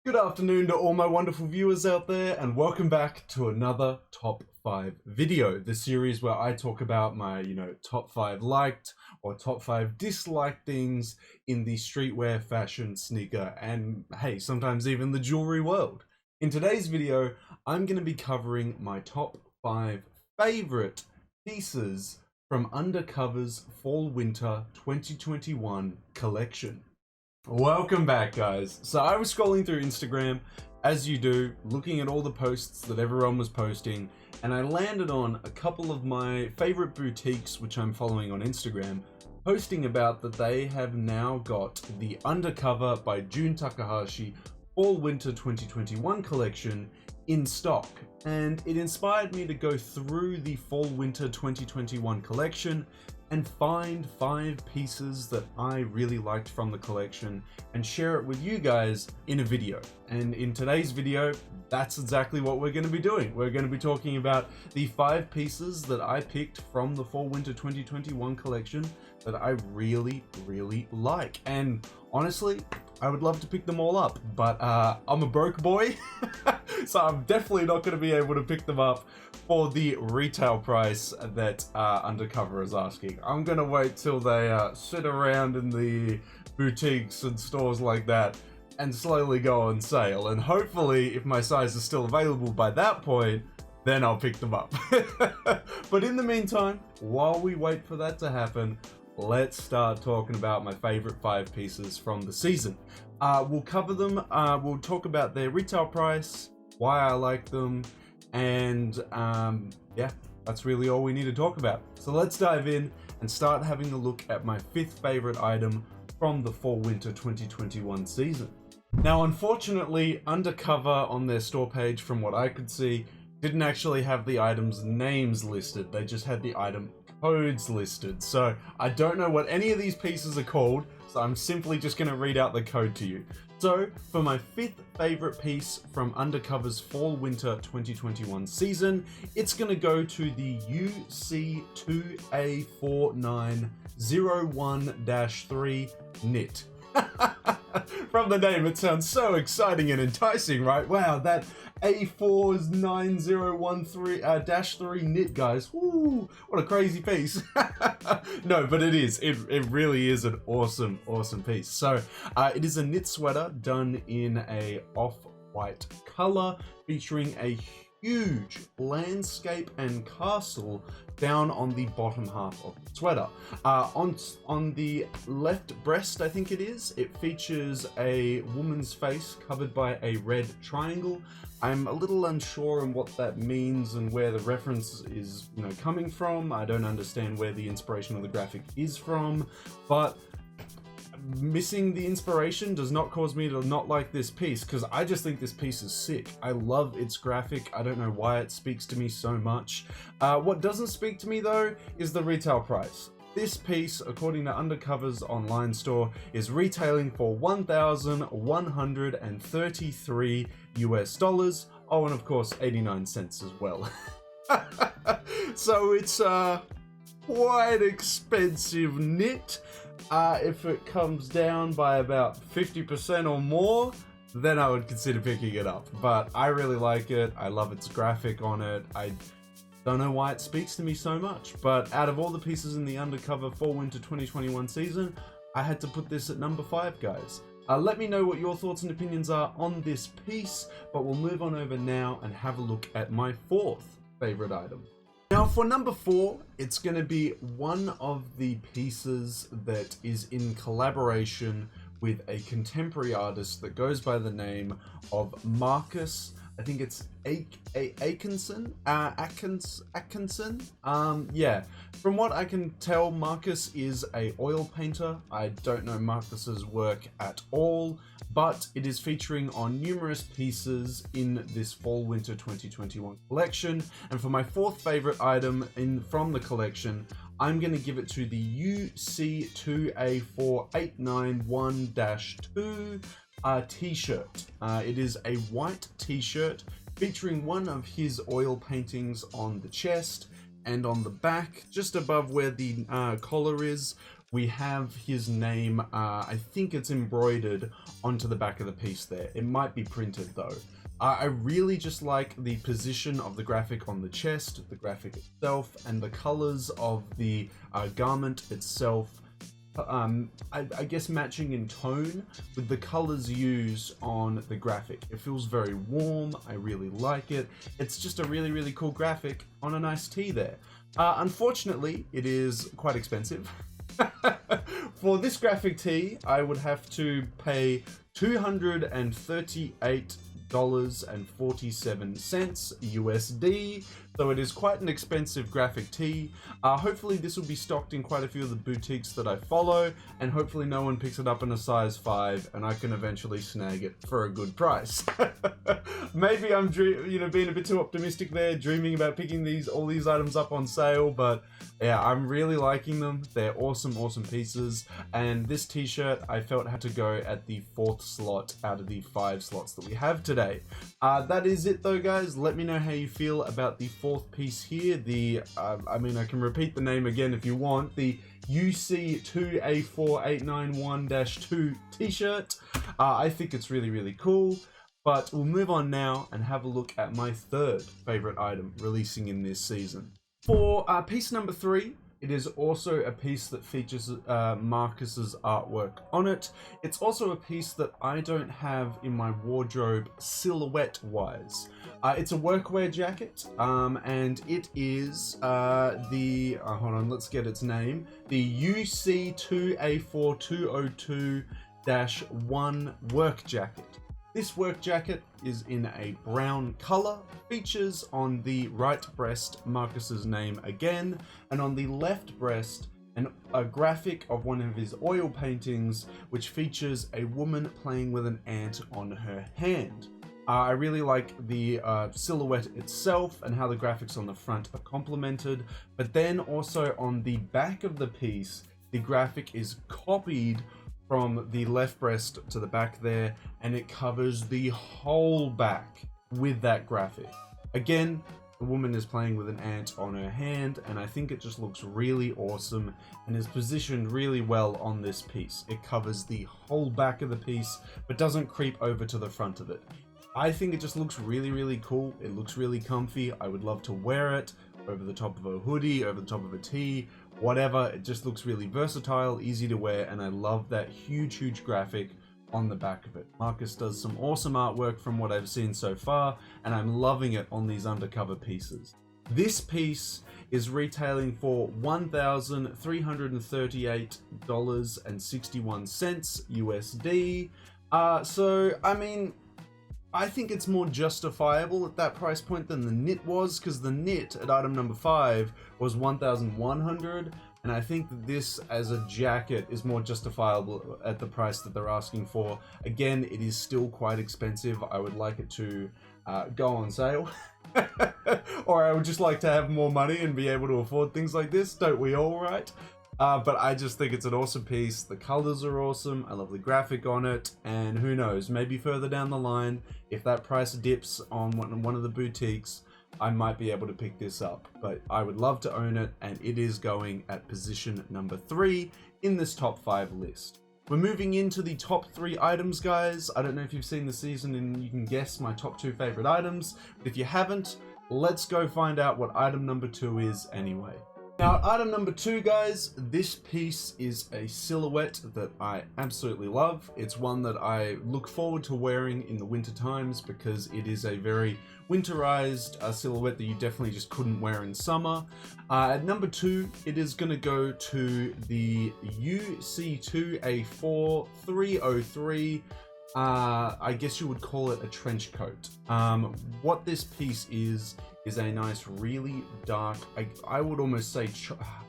Good afternoon to all my wonderful viewers out there, and welcome back to another top 5 video, the series where I talk about my, top 5 liked or top 5 disliked things in the streetwear, fashion, sneaker, and hey, sometimes even the jewelry world. In today's video, I'm going to be covering my top 5 favorite pieces from Undercover's Fall/Winter 2021 collection. Welcome back, guys. So I was scrolling through Instagram, as you do, looking at all the posts that everyone was posting, and I landed on a couple of my favorite boutiques, which I'm following on Instagram, posting about that they have now got the Undercover by Jun Takahashi Fall/Winter 2021 collection in stock. And it inspired me to go through the Fall/Winter 2021 collection and find 5 pieces that I really liked from the collection and share it with you guys in a video. And in today's video, that's exactly what we're going to be doing. We're going to be talking about the 5 pieces that I picked from the Fall/Winter 2021 collection that I really like. And honestly, I would love to pick them all up, but I'm a broke boy, so I'm definitely not going to be able to pick them up for the retail price that Undercover is asking. I'm going to wait till they sit around in the boutiques and stores like that and slowly go on sale. And hopefully, if my size is still available by that point, then I'll pick them up. But in the meantime, while we wait for that to happen, let's start talking about my favorite 5 pieces from the season. We'll cover them, we'll talk about their retail price, why I like them, and yeah, that's really all we need to talk about. So let's dive in and start having a look at my 5th favorite item from the Fall/Winter 2021 season. Now, unfortunately, Undercover on their store page, from what I could see, didn't actually have the items' names listed. They just had the item codes listed. So I don't know what any of these pieces are called, so I'm simply just going to read out the code to you. So for my 5th favorite piece from Undercover's Fall/Winter 2021 season, it's going to go to the UC2A4901-3 knit. From the name, it sounds so exciting and enticing, right? Wow, that A49013-3 knit, guys. Woo, what a crazy piece. No, but it is. It really is an awesome piece. So it is a knit sweater done in a off-white color, featuring a huge landscape and castle down on the bottom half of the sweater. On the left breast, I think it is, it features a woman's face covered by a red triangle. I'm a little unsure on what that means and where the reference is, coming from. I don't understand where the inspiration of the graphic is from, but missing the inspiration does not cause me to not like this piece, because I just think this piece is sick. I love its graphic. I don't know why it speaks to me so much. What doesn't speak to me though is the retail price. This piece, according to Undercover's online store, is retailing for $1,133 US. Oh, and of course 89 cents as well. So it's quite expensive knit. If it comes down by about 50% or more, then I would consider picking it up. But I really like it. I love its graphic on it. I don't know why it speaks to me so much, but out of all the pieces in the Undercover Fall/Winter 2021 season, I had to put this at number 5, guys. Let me know what your thoughts and opinions are on this piece, but we'll move on over now and have a look at my 4th favorite item. Now for number 4, it's going to be one of the pieces that is in collaboration with a contemporary artist that goes by the name of Marcus. I think it's Atkinson. Yeah. From what I can tell, Marcus is a oil painter. I don't know Marcus's work at all, but it is featuring on numerous pieces in this Fall/Winter 2021 collection. And for my 4th favorite item from the collection, I'm going to give it to the UC2A4891-2 t-shirt. It is a white t-shirt featuring one of his oil paintings on the chest and on the back, just above where the collar is, we have his name, I think it's embroidered onto the back of the piece there. It might be printed though. I really just like the position of the graphic on the chest, the graphic itself, and the colors of the garment itself. I guess matching in tone with the colors used on the graphic. It feels very warm. I really like it. It's just a really, really cool graphic on a nice tee there. Unfortunately, it is quite expensive. For this graphic tee, I would have to pay $238.47 USD, so it is quite an expensive graphic tee. Hopefully this will be stocked in quite a few of the boutiques that I follow, and hopefully no one picks it up in a size 5 and I can eventually snag it for a good price. Maybe I'm being a bit too optimistic there, dreaming about picking all these items up on sale, but yeah, I'm really liking them. They're awesome pieces, and this t-shirt I felt had to go at the 4th slot out of the 5 slots that we have today. That is it though, guys. Let me know how you feel about the 4th piece here. I can repeat the name again if you want. The UC2A4891-2 t-shirt. I think it's really, really cool. But we'll move on now and have a look at my 3rd favorite item releasing in this season. For piece number 3, it is also a piece that features Marcus's artwork on it. It's also a piece that I don't have in my wardrobe silhouette-wise. It's a workwear jacket, and it is hold on, let's get its name. The UC2A4202-1 work jacket. This work jacket is in a brown color, features on the right breast Marcus's name again, and on the left breast a graphic of one of his oil paintings, which features a woman playing with an ant on her hand. I really like the silhouette itself and how the graphics on the front are complemented, but then also on the back of the piece, the graphic is copied from the left breast to the back there, and it covers the whole back with that graphic. Again, the woman is playing with an ant on her hand, and I think it just looks really awesome and is positioned really well on this piece. It covers the whole back of the piece, but doesn't creep over to the front of it. I think it just looks really, really cool. It looks really comfy. I would love to wear it over the top of a hoodie, over the top of a tee, whatever. It just looks really versatile, easy to wear, and I love that huge graphic on the back of it. Marcus does some awesome artwork from what I've seen so far, and I'm loving it on these undercover pieces. This piece is retailing for $1,338.61 USD. So, I mean, I think it's more justifiable at that price point than the knit was, because the knit at item number 5 was $1,100, and I think that this as a jacket is more justifiable at the price that they're asking for. Again, it is still quite expensive. I would like it to go on sale. Or I would just like to have more money and be able to afford things like this. Don't we all, right? But I just think it's an awesome piece. The colors are awesome. I love the graphic on it. And who knows, maybe further down the line, if that price dips on one of the boutiques, I might be able to pick this up. But I would love to own it, and it is going at position number 3 in this top 5 list. We're moving into the top 3 items, guys. I don't know if you've seen the season and you can guess my top 2 favorite items. But if you haven't, let's go find out what item number 2 is anyway. Now, item number 2, guys, this piece is a silhouette that I absolutely love. It's one that I look forward to wearing in the winter times because it is a very winterized silhouette that you definitely just couldn't wear in summer. At number 2, it is going to go to the UC2A4303. I guess you would call it a trench coat. What this piece is a nice, really dark, I would almost say,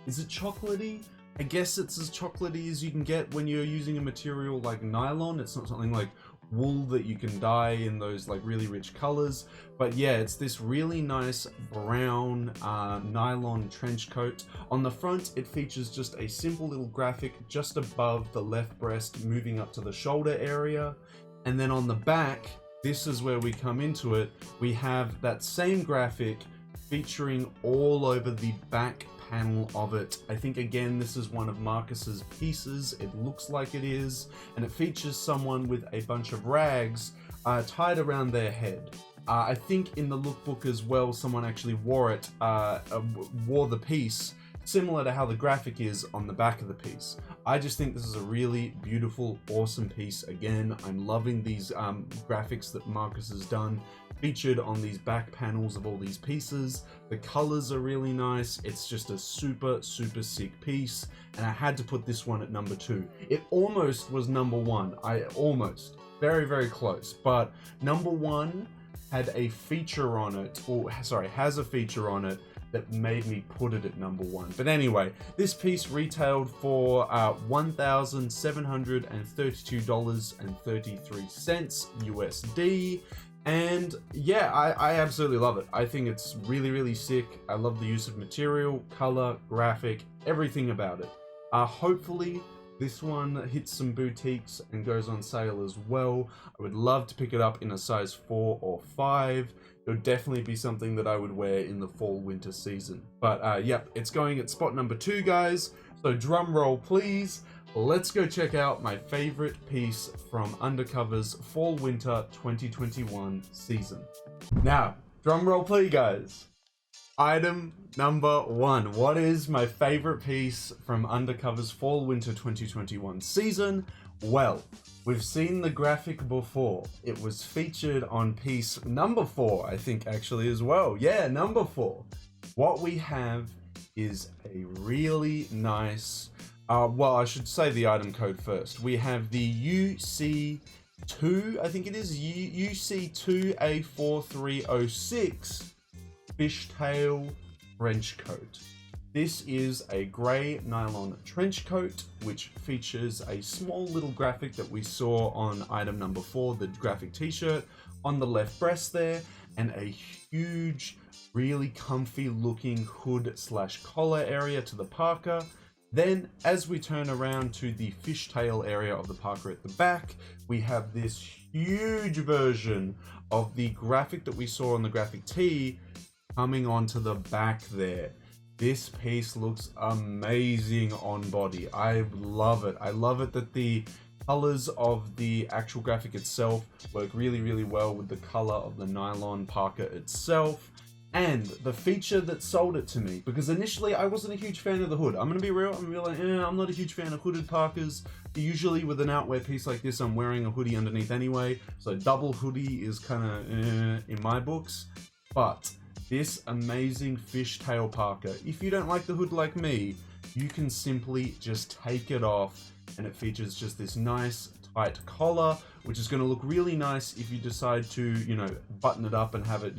is it chocolatey? I guess it's as chocolatey as you can get when you're using a material like nylon. It's not something like wool that you can dye in those like really rich colors. But yeah, it's this really nice brown nylon trench coat. On the front, it features just a simple little graphic just above the left breast, moving up to the shoulder area. And then on the back, this is where we come into it. We have that same graphic featuring all over the back panel of it. I think again this is one of Marcus's pieces. It looks like it is, and it features someone with a bunch of rags tied around their head. I think in the lookbook as well, someone actually wore the piece, similar to how the graphic is on the back of the piece. I just think this is a really beautiful, awesome piece. Again, I'm loving these graphics that Marcus has done, featured on these back panels of all these pieces. The colors are really nice. It's just a super, super sick piece, and I had to put this one at number 2. It almost was number 1. Very, very close, but number 1 had a feature on it, has a feature on it that made me put it at number 1. But anyway, this piece retailed for $1,732.33 USD. And yeah, I absolutely love it. I think it's really, really sick. I love the use of material, color, graphic, everything about it. Hopefully this one hits some boutiques and goes on sale as well. I would love to pick it up in a size 4 or 5. It would definitely be something that I would wear in the fall-winter season. But yep, it's going at spot number 2, guys. So drum roll, please. Let's go check out my favorite piece from Undercover's fall-winter 2021 season. Now, drum roll, please, guys. Item number 1. What is my favorite piece from Undercover's fall-winter 2021 season? Well, we've seen the graphic before. It was featured on piece number 4, I think, actually, as well. Yeah, number 4. What we have is a really nice... well, I should say the item code first. We have the UC2, I think it is, UC2A4306 fishtail trench coat. This is a grey nylon trench coat, which features a small little graphic that we saw on item number 4, the graphic t-shirt, on the left breast there, and a huge, really comfy looking hood / collar area to the parka. Then, as we turn around to the fishtail area of the parka at the back, we have this huge version of the graphic that we saw on the graphic tee coming onto the back there. This piece looks amazing on body. I love it. I love it that the colors of the actual graphic itself work really, really well with the color of the nylon parka itself. And the feature that sold it to me, because initially I wasn't a huge fan of the hood. I'm gonna be real, I'm gonna be like, I'm not a huge fan of hooded parkas. Usually with an outwear piece like this, I'm wearing a hoodie underneath anyway, so double hoodie is kind of in my books. But this amazing fishtail parka, if you don't like the hood like me, you can simply just take it off, and it features just this nice tight collar, which is going to look really nice if you decide to, button it up and have it,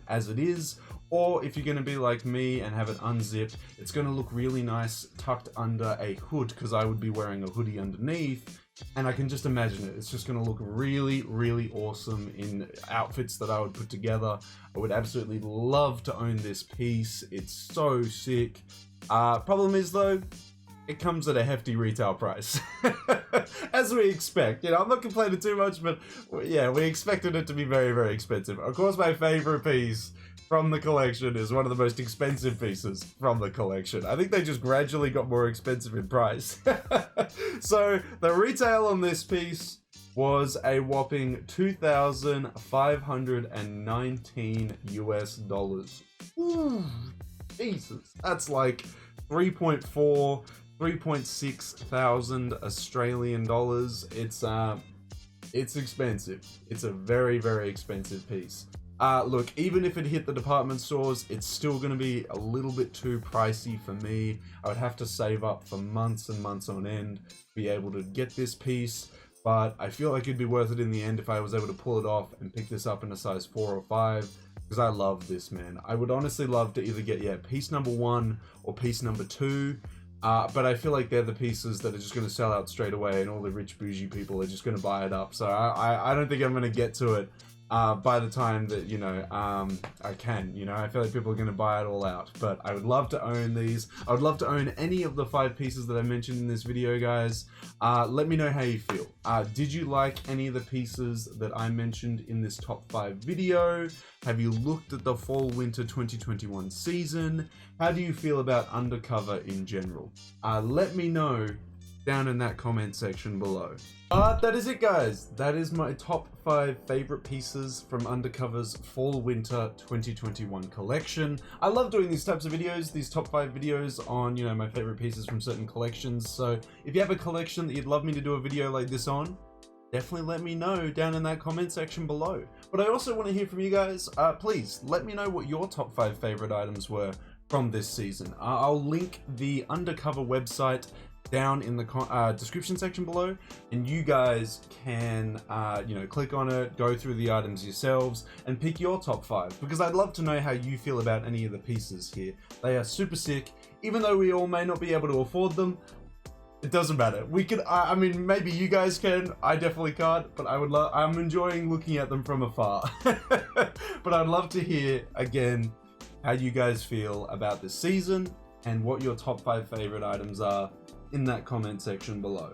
as it is. Or if you're going to be like me and have it unzipped, it's going to look really nice tucked under a hood, because I would be wearing a hoodie underneath. And I can just imagine it. It's just going to look really, really awesome in outfits that I would put together. I would absolutely love to own this piece. It's so sick. Problem is though, it comes at a hefty retail price. As we expect. I'm not complaining too much, but yeah, we expected it to be very, very expensive. Of course, my favorite piece from the collection is one of the most expensive pieces from the collection. I think they just gradually got more expensive in price. So the retail on this piece was a whopping $2,519 US. Ooh, Jesus. That's like 3.6 thousand Australian dollars. It's expensive. It's a very, very expensive piece. Look, even if it hit the department stores, it's still going to be a little bit too pricey for me. I would have to save up for months and months on end to be able to get this piece, but I feel like it'd be worth it in the end if I was able to pull it off and pick this up in a size 4 or 5, because I love this, man. I would honestly love to either get, piece number 1 or piece number 2, but I feel like they're the pieces that are just going to sell out straight away, and all the rich bougie people are just going to buy it up, so I don't think I'm going to get to it by the time that, you know, I can. You know, I feel like people are going to buy it all out, but I would love to own these. I would love to own any of the 5 pieces that I mentioned in this video, guys. Let me know how you feel. Did you like any of the pieces that I mentioned in this top 5 video? Have you looked at the fall-winter 2021 season? How do you feel about Undercover in general? Let me know down in that comment section below. That is it, guys. That is my top 5 favorite pieces from Undercover's fall-winter 2021 collection. I love doing these types of videos, these top 5 videos on, you know, my favorite pieces from certain collections. So if you have a collection that you'd love me to do a video like this on, definitely let me know down in that comment section below. But I also want to hear from you guys. Please let me know what your top 5 favorite items were from this season. I'll link the Undercover website down in the description section below, and you guys can you know, click on it, go through the items yourselves and pick your top 5, because I'd love to know how you feel about any of the pieces here. They are super sick. Even though we all may not be able to afford them, it doesn't matter. We can, I mean, maybe you guys can, I definitely can't, but I'm enjoying looking at them from afar. But I'd love to hear again how you guys feel about this season and what your top 5 favorite items are in that comment section below.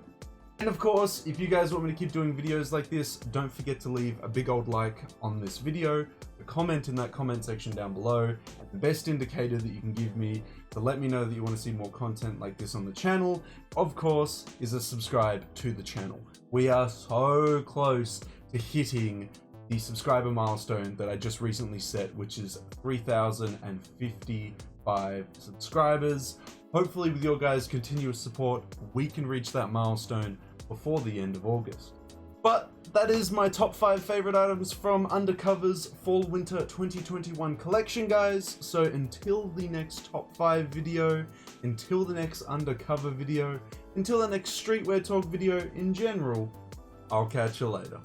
And of course, if you guys want me to keep doing videos like this, don't forget to leave a big old like on this video, a comment in that comment section down below, and the best indicator that you can give me to let me know that you want to see more content like this on the channel, of course, is a subscribe to the channel. We are so close to hitting the subscriber milestone that I just recently set, which is 3,055 subscribers. Hopefully with your guys' continuous support, we can reach that milestone before the end of August. But that is my top 5 favorite items from Undercover's fall-winter 2021 collection, guys. So until the next top 5 video, until the next Undercover video, until the next streetwear talk video in general, I'll catch you later.